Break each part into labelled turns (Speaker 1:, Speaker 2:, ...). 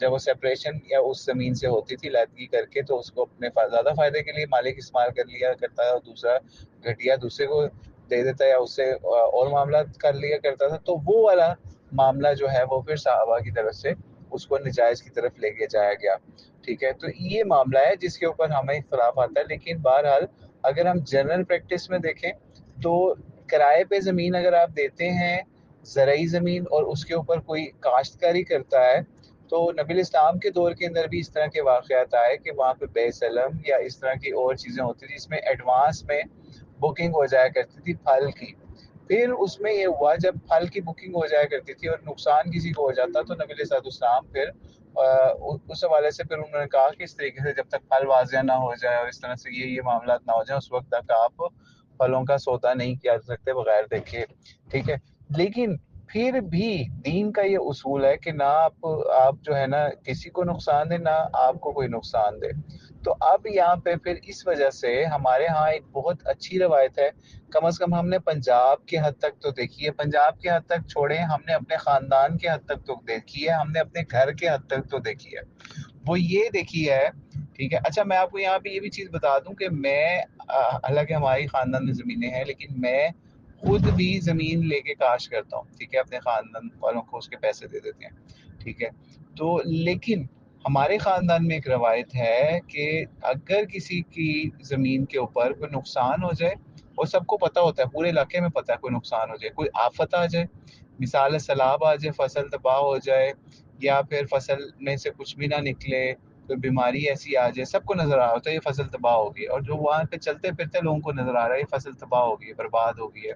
Speaker 1: جب وہ سیپریشن یا اس زمین سے ہوتی تھی علیحدگی کر کے، تو اس کو اپنے زیادہ فائدے کے لیے مالک استعمال کر لیا کرتا ہے، اور دوسرا گھٹیا دوسرے کو دے دیتا ہے یا اس سے اور معاملات کر لیا کرتا تھا. تو وہ والا معاملہ جو ہے وہ پھر صحابہ کی طرف سے اس کو نجائز کی طرف لے کے جایا گیا. ٹھیک ہے، تو یہ معاملہ ہے جس کے اوپر ہمیں اختلاف آتا ہے. لیکن بہرحال اگر ہم جنرل پریکٹس میں دیکھیں تو کرائے پہ زمین اگر آپ دیتے ہیں، زرعی زمین، اور اس کے اوپر کوئی کاشتکاری کرتا ہے، تو نبی الاسلام کے دور کے اندر بھی اس طرح کے واقعات آئے کہ وہاں پہ بے سلم یا اس طرح کی اور چیزیں ہوتی تھی جس میں ایڈوانس میں بکنگ ہو جایا کرتی تھی پھل کی. پھر اس میں یہ ہوا جب پھل کی بکنگ ہو جایا کرتی تھی اور نقصان کسی کو ہو جاتا تو نبی علیہ السلام پھر اس حوالے سے پھر انہوں نے کہا کہ اس طریقے سے جب تک پھل واضح نہ ہو جائے اور اس طرح سے یہ معاملات نہ ہو جائیں، اس وقت تک آپ پھلوں کا سودا نہیں کیا جا سکتے بغیر دیکھے. ٹھیک ہے، لیکن پھر بھی دین کا یہ اصول ہے کہ نہ آپ جو ہے نا کسی کو نقصان دے، نہ آپ کو کوئی نقصان دے. تو اب یہاں پہ پھر اس وجہ سے ہمارے ہاں ایک بہت اچھی روایت ہے، کم از کم ہم نے پنجاب کے حد تک تو دیکھی ہے، پنجاب کے حد تک چھوڑیں، ہم نے اپنے خاندان کے حد تک تو دیکھی ہے، ہم نے اپنے گھر کے حد تک تو دیکھی ہے. وہ یہ دیکھی ہے. ٹھیک ہے، اچھا میں آپ کو یہاں پہ یہ بھی چیز بتا دوں کہ میں حالانکہ ہماری خاندان میں زمینیں ہیں، لیکن میں خود بھی زمین لے کے کاشت کرتا ہوں. ٹھیک ہے، اپنے خاندان والوں کو اس کے پیسے دے دیتے ہیں. ٹھیک ہے، تو لیکن ہمارے خاندان میں ایک روایت ہے کہ اگر کسی کی زمین کے اوپر کوئی نقصان ہو جائے، اور سب کو پتہ ہوتا ہے، پورے علاقے میں پتہ ہے کوئی نقصان ہو جائے، کوئی آفت آ جائے، مثال سیلاب آ جائے، فصل تباہ ہو جائے، یا پھر فصل میں سے کچھ بھی نہ نکلے، کوئی بیماری ایسی آ جائے، سب کو نظر آ رہا ہوتا ہے یہ فصل تباہ ہوگی، اور جو وہاں پہ چلتے پھرتے لوگوں کو نظر آ رہا ہے یہ فصل تباہ ہوگی، برباد ہوگی ہے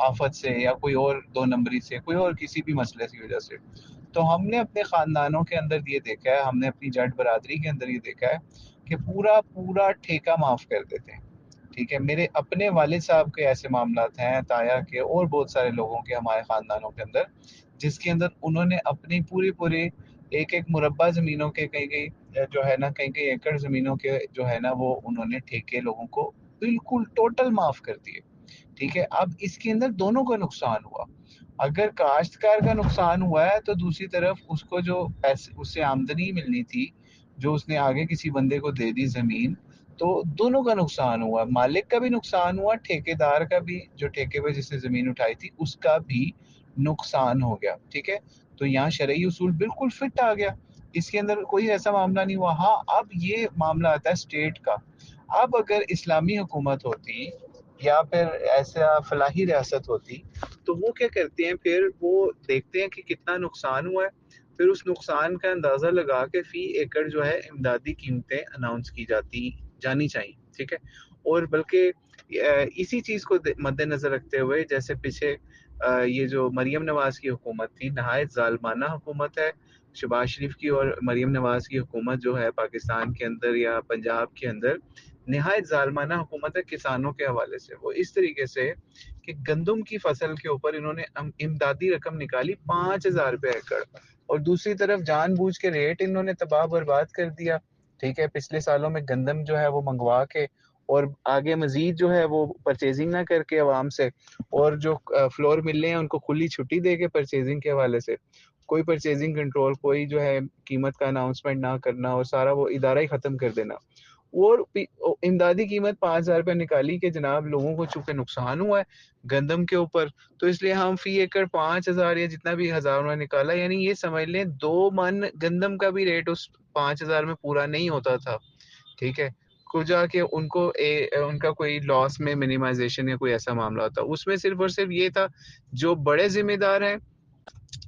Speaker 1: آفت سے یا کوئی اور دو نمبری سے، کوئی اور کسی بھی مسئلے کی وجہ سے. تو ہم نے اپنے خاندانوں کے اندر یہ دیکھا ہے، ہم نے اپنی جٹ برادری کے اندر یہ دیکھا ہے کہ پورا پورا ٹھیکہ معاف کر دیتے ہیں. ٹھیک ہے، میرے اپنے والد صاحب کے ایسے معاملات ہیں، تایا کے اور بہت سارے لوگوں کے ہمارے خاندانوں کے اندر، جس کے اندر انہوں نے اپنی پورے ایک مربع زمینوں کے کئی جو ہے نا کئی ایکڑ زمینوں کے جو ہے نا وہ انہوں نے ٹھیکے لوگوں کو بالکل ٹوٹل معاف کر دیے. ٹھیک ہے، اب اس کے اندر دونوں کا نقصان ہوا. اگر کاشتکار کا نقصان ہوا ہے تو دوسری طرف اس کو جو پیسے اس سے آمدنی ملنی تھی، جو اس نے آگے کسی بندے کو دے دی زمین، تو دونوں کا نقصان ہوا. مالک کا بھی نقصان ہوا، ٹھیکے دار کا بھی، جو ٹھیکے پہ جس نے زمین اٹھائی تھی اس کا بھی نقصان ہو گیا. ٹھیک ہے، تو یہاں شرعی اصول بالکل فٹ آ گیا، اس کے اندر کوئی ایسا معاملہ نہیں ہوا. ہاں اب یہ معاملہ آتا ہے اسٹیٹ کا. اب اگر اسلامی حکومت ہوتی یا پھر ایسا فلاحی ریاست ہوتی تو وہ کیا کرتے ہیں، پھر وہ دیکھتے ہیں کہ کتنا نقصان ہوا ہے، پھر اس نقصان کا اندازہ لگا کے فی ایکڑ جو ہے امدادی قیمتیں اناؤنس کی جانی چاہیے. ٹھیک ہے، اور بلکہ اسی چیز کو مد نظر رکھتے ہوئے، جیسے پیچھے یہ جو مریم نواز کی حکومت تھی، نہایت ظالمانہ حکومت ہے شہباز شریف کی، اور مریم نواز کی حکومت جو ہے پاکستان کے اندر یا پنجاب کے اندر نہایت ظالمانہ حکومت ہے کسانوں کے حوالے سے. وہ اس طریقے سے کہ گندم کی فصل کے اوپر انہوں نے امدادی رقم نکالی 5,000 روپے ایکڑ، اور دوسری طرف جان بوجھ کے ریٹ انہوں نے تباہ برباد کر دیا. ٹھیک ہے، پچھلے سالوں میں گندم جو ہے وہ منگوا کے اور آگے مزید جو ہے وہ پرچیزنگ نہ کر کے عوام سے، اور جو فلور مل رہے ہیں ان کو کھلی چھٹی دے کے پرچیزنگ کے حوالے سے، کوئی پرچیزنگ کنٹرول، کوئی جو ہے قیمت کا اناؤنسمنٹ نہ کرنا، اور سارا وہ ادارہ ہی ختم کر دینا. اور امدادی قیمت 5,000 روپے نکالی کہ جناب لوگوں کو چونکہ نقصان ہوا ہے گندم کے اوپر، تو اس لیے ہم فی ایکڑ 5,000 یا جتنا بھی ہزار میں نکالا، یعنی یہ سمجھ لیں 2 من گندم کا بھی ریٹ اس 5,000 میں پورا نہیں ہوتا تھا. ٹھیک ہے، کو جا کے ان کو ان کا کوئی لاس میں منیمائزیشن یا کوئی ایسا معاملہ ہوتا، اس میں صرف اور صرف یہ تھا جو بڑے ذمہ دار ہیں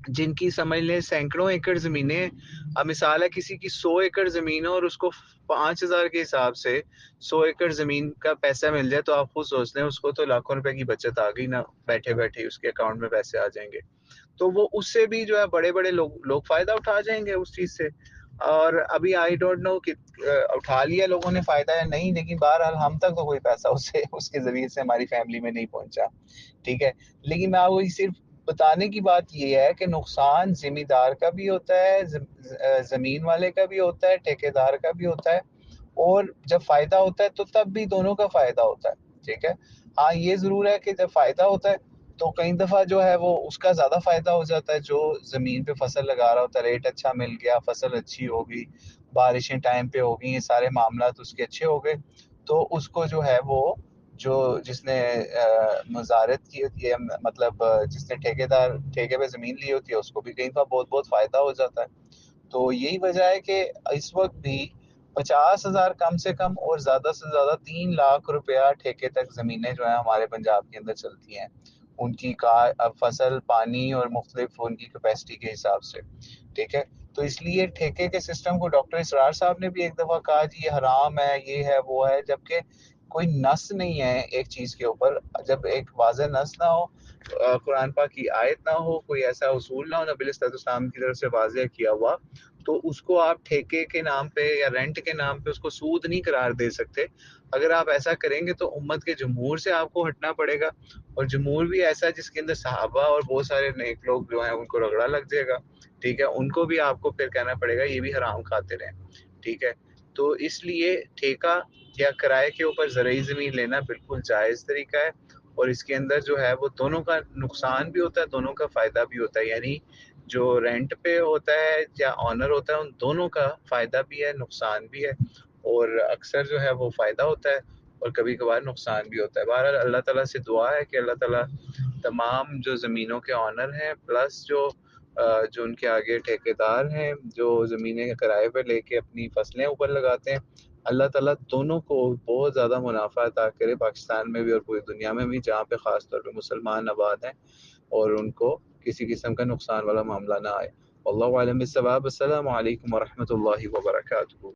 Speaker 1: جن کی سمجھ لیں سینکڑوں ایکڑ زمینیں، اب مثال ہے کسی کی 100 ایکڑ زمین ہے اور اس کو 5,000 کے حساب سے 100 ایکڑ زمین کا پیسہ مل جائے، تو آپ خود سوچ لیں اس کو تو لاکھوں روپے کی بچت آ گئی نا، بیٹھے بیٹھے اس کے اکاؤنٹ میں پیسے آ جائیں گے. تو وہ اس سے بھی جو ہے بڑے بڑے لوگ فائدہ اٹھا جائیں گے اس چیز سے. اور ابھی آئی ڈونٹ نو کہ اٹھا لیا لوگوں نے فائدہ یا نہیں، لیکن بہرحال ہم تک تو کوئی پیسہ اس کے ذریعے سے ہماری فیملی میں نہیں پہنچا. ٹھیک ہے، لیکن میں آپ کو صرف بتانے کی بات یہ ہے کہ نقصان ذمہ دار کا بھی ہوتا ہے، زمین والے کا بھی ہوتا ہے، ٹھیکیدار کا بھی ہوتا ہے، اور جب فائدہ ہوتا ہے تو تب بھی دونوں کا فائدہ ہوتا ہے. ٹھیک ہے، ہاں یہ ضرور ہے کہ جب فائدہ ہوتا ہے تو کئی دفعہ جو ہے وہ اس کا زیادہ فائدہ ہو جاتا ہے، جو زمین پہ فصل لگا رہا ہوتا ہے، ریٹ اچھا مل گیا، فصل اچھی ہوگی، بارشیں ٹائم پہ ہوگی، یہ سارے معاملات اس کے اچھے ہو گئے، تو اس کو جو ہے وہ جس نے مزارت کی ہوتی ہے، مطلب جس نے ٹھیکے پہ زمین لی ہوتی ہے، اس کو بھی کئی دفعہ بہت بہت فائدہ ہو جاتا ہے۔ تو یہی وجہ ہے کہ اس وقت بھی 50,000 کم سے کم اور زیادہ سے زیادہ 3 لاکھ روپیہ ٹھیکے تک زمینیں جو ہیں ہمارے پنجاب کے اندر چلتی ہیں، ان کی فصل، پانی اور مختلف ان کی کیپیسٹی کے حساب سے، ٹھیک ہے۔ تو اس لیے ٹھیکے کے سسٹم کو ڈاکٹر اسرار صاحب نے بھی ایک دفعہ کہا جی یہ حرام ہے، یہ ہے وہ ہے، جبکہ کوئی نص نہیں ہے ایک چیز کے اوپر۔ جب ایک واضح نص نہ ہو، قرآن پاک کی آیت نہ ہو، کوئی ایسا اصول نہ ہو نبی علیہ السلام کی طرف سے واضح کیا ہوا، تو اس کو آپ ٹھیکے کے نام پہ یا رینٹ کے نام پہ اس کو سود نہیں قرار دے سکتے۔ اگر آپ ایسا کریں گے تو امت کے جمہور سے آپ کو ہٹنا پڑے گا، اور جمہور بھی ایسا جس کے اندر صحابہ اور بہت سارے نیک لوگ جو ہیں ان کو رگڑا لگ جائے گا، ٹھیک ہے، ان کو بھی آپ کو پھر کہنا پڑے گا یہ بھی حرام کھاتے رہیں، ٹھیک ہے۔ تو اس لیے ٹھیکہ یا کرائے کے اوپر زرعی زمین لینا بالکل جائز طریقہ ہے، اور اس کے اندر جو ہے وہ دونوں کا نقصان بھی ہوتا ہے، دونوں کا فائدہ بھی ہوتا ہے، یعنی جو رینٹ پہ ہوتا ہے یا آنر ہوتا ہے ان دونوں کا فائدہ بھی ہے، نقصان بھی ہے، اور اکثر جو ہے وہ فائدہ ہوتا ہے اور کبھی کبھار نقصان بھی ہوتا ہے۔ بہرحال اللہ تعالیٰ سے دعا ہے کہ اللہ تعالیٰ تمام جو زمینوں کے آنر ہیں پلس جو ان کے آگے ٹھیکیدار ہیں جو زمینیں کرائے پہ لے کے اپنی فصلیں اوپر لگاتے ہیں، اللہ تعالیٰ دونوں کو بہت زیادہ منافع عطا کرے، پاکستان میں بھی اور پوری دنیا میں بھی، جہاں پہ خاص طور پہ مسلمان آباد ہیں، اور ان کو کسی قسم کا نقصان والا معاملہ نہ آئے۔ واللہ اعلم بالصواب۔ السلام علیکم ورحمۃ اللہ وبرکاتہ۔